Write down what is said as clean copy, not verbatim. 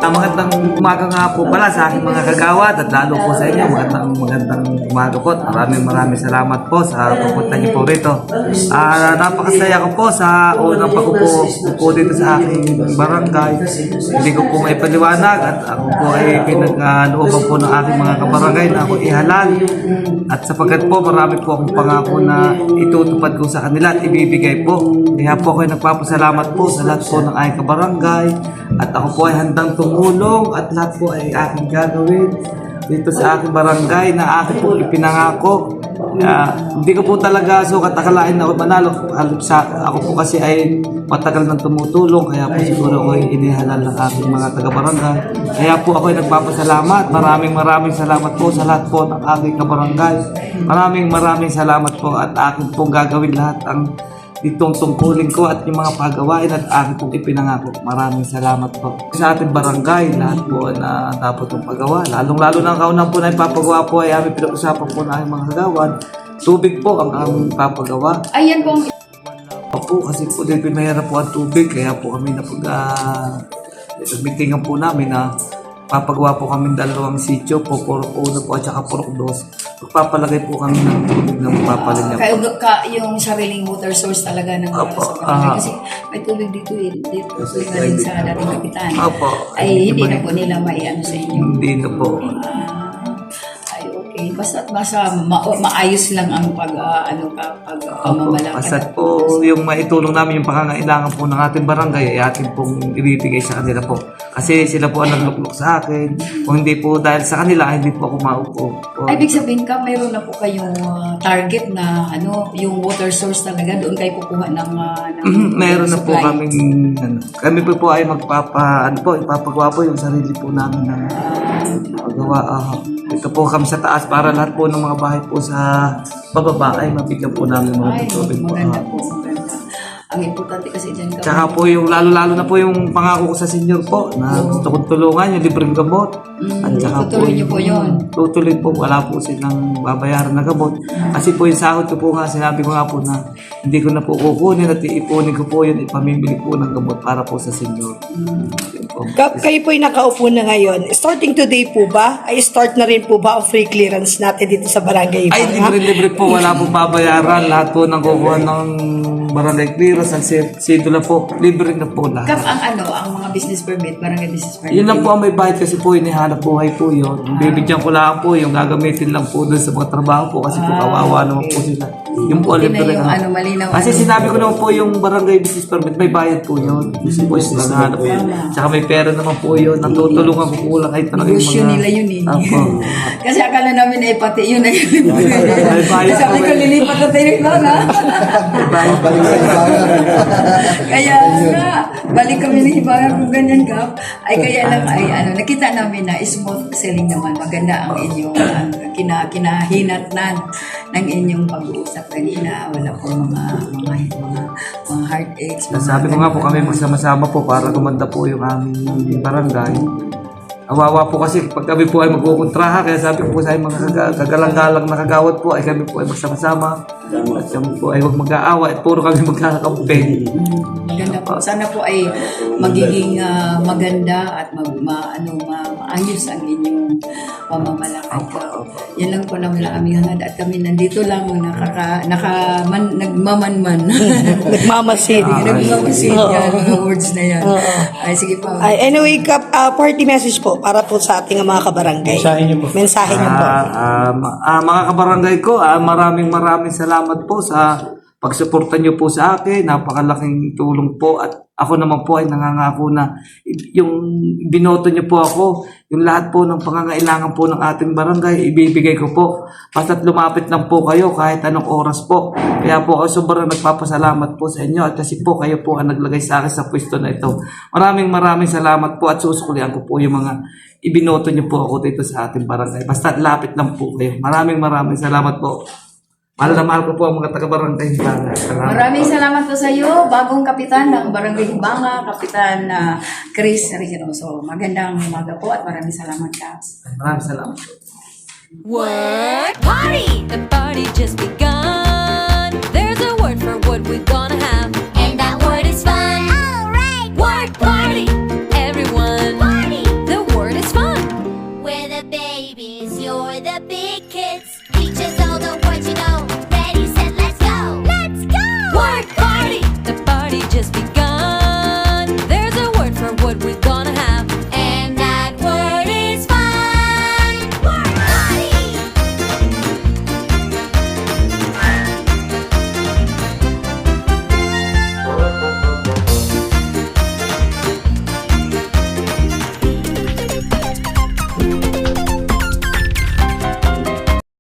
Magandang umaga nga po pala sa aking mga kagawad at lalo po sa inyo. Magandang umaga po. Maraming salamat po sa pupunta niyo po rito. Napakasaya ko po sa unang pag-upo po dito sa aking barangay. Hindi ko po maipaliwanag at ako po ay pinag-looban po ng aking mga kabarangay na ako ihalal. At sapagkat po marami po akong pangako na itutupad ko sa kanila at ibibigay po. Kaya po ako ay nagpapasalamat po sa lahat po ng aking kabarangay. At ako po ay handang tumulong at lahat po ay aking gagawin dito sa aking barangay na aking po ipinangako. Hindi ko po talaga sukat akalain na ako manalo. Ako po kasi ay matagal nang tumutulong kaya po siguro ako ay inihalal ng aking mga taga-barangay. Kaya po ako ay nagpapasalamat. Maraming salamat po sa lahat po ng aking kabarangay. Maraming salamat po at aking pong gagawin lahat ang itong tungkulin ko at yung mga pagawain at aking pong ipinangako. Maraming salamat po. Sa ating barangay, lahat po na dapat yung pagawa. Lalong-lalo na ang kaunang po na ipapagawa po ay aming pinag-usapan po na aming mga kagawan. Tubig po ang aming papagawa. Ayan po. Po, kasi po din pinahirap po ang tubig. Kaya po kami nagmitingan po namin na papagawa po kami dalawang sityo po, Purok 1 po at saka Purok 2. Magpapalagay po kami ng tubig na magpapalinya po. Yung sariling water source talaga ng sa barangay. Kasi may tubig dito rin sa dating kapitan. Ay hindi na po nila maiano sa inyo. Hindi na po. Ay okay. Basta maayos lang ang pamamalakad. Basta po yung maitulong namin yung pangangailangan po ng ating barangay ay ating pong ibibigay sa kanila po. Kasi sila po ang nagluklok sa akin. Kung hindi po dahil sa kanila, hindi po ako maupo. Ay, ibig sabihin ka, mayroon na po kayong target na yung water source talaga, doon kayo kukuha ng meron na po supply. kami po ay ipapagawa po yung sarili po namin ng paggawa. Ito po kami sa taas para lahat po ng mga bahay po sa bababa ay mabigyan po namin mga tubig po. Maganda po, maganda. Ang importante kasi dyan ka. Tsaka po yung lalo na po yung pangako ko sa senior po na gusto kong tulungan yung libreng gamot. At tsaka tutuloy niyo po yun. Tutuloy po, wala po silang babayaran na gamot. Kasi po yung sahod ko po nga, sinabi ko nga po na hindi ko na po kukunin at iipunin ko po yun, ipamimili po ng gamot para po sa senior. Kayo po yung nakaupo na ngayon. Starting today po ba? Ay start na rin po ba ang free clearance natin dito sa barangay? Ay, libre po, wala po babayaran. Lahat po ng kukuha ng barangay clearance, ang sidula po, libre na po lahat. Ang mga business permit, barangay business permit. Yun lang po ang may bayad kasi po, inihanap buhay po yun. Bibigyan ko lang po, yung gagamitin lang po doon sa mga trabaho po kasi po kawawa naman po sila. Yung po, libre na. Malinaw. Kasi sinabi ko naman po yung barangay business permit, may bayad po yun. Kasi po, naghahanap po. Tsaka may pera naman po yun. Natutulungan ko po lang kahit talaga yung mga... Negosyo nila yun eh. Apo. Kasi akala namin ay pati yun ay bayad sabi ko lilipat na tayo ito na. Kaya nga, balik kami ng Hibangan kung ganyan ka. Ay kaya lang ay nakita namin na smooth selling naman. Maganda ang inyong kinahinatnan ng inyong pag-uusap kanina. Wala po mga heartaches. Sabi ko nga po kami magsama-sama po para gumanda po yung aming barangay. Awawa po kasi pag kami po ay magkukontraha, kaya sabi ko po sa mga kagalang-galang na kagawad po ay kami po ay magsama-sama at kami po ay huwag mag-aawa at puro kami magkakakampi. Maganda po. Sana po ay magiging maganda at maayos ang inyong pamamalakad. Yan lang po naman ang aming hangad at kami nandito lang nagmamanman. Nagmamasid. Nagmamasid yan, mga words na yan. Ay, sige po. Anyway, party message po para po sa ating mga kabarangay. Mensahe niyo po. Mga kabarangay ko, maraming salamat po sa pagsuporta niyo po sa akin. Napakalaking tulong po at ako naman po ay nangangako na yung binoto niyo po ako, yung lahat po ng pangangailangan po ng ating barangay, ibibigay ko po. Basta't lumapit lang po kayo kahit anong oras po. Kaya po ako sobrang nagpapasalamat po sa inyo at kasi po kayo po ang naglagay sa akin sa pwesto na ito. Maraming salamat po at susukulian ko po yung mga ibinoto niyo po ako dito sa ating barangay. Basta't lapit lang po kayo. Maraming salamat po. Mahal na mahal ko po ang mga taga-barangay Hibanga. Maraming salamat po sa iyo, bagong kapitan ng Barangay Hibanga, Kapitan Chris Reynoso. Magandang umaga po at maraming salamat, Caps. Maraming salamat. Word party! The party just begun. There's a word for what we're gonna have, and that word is fun.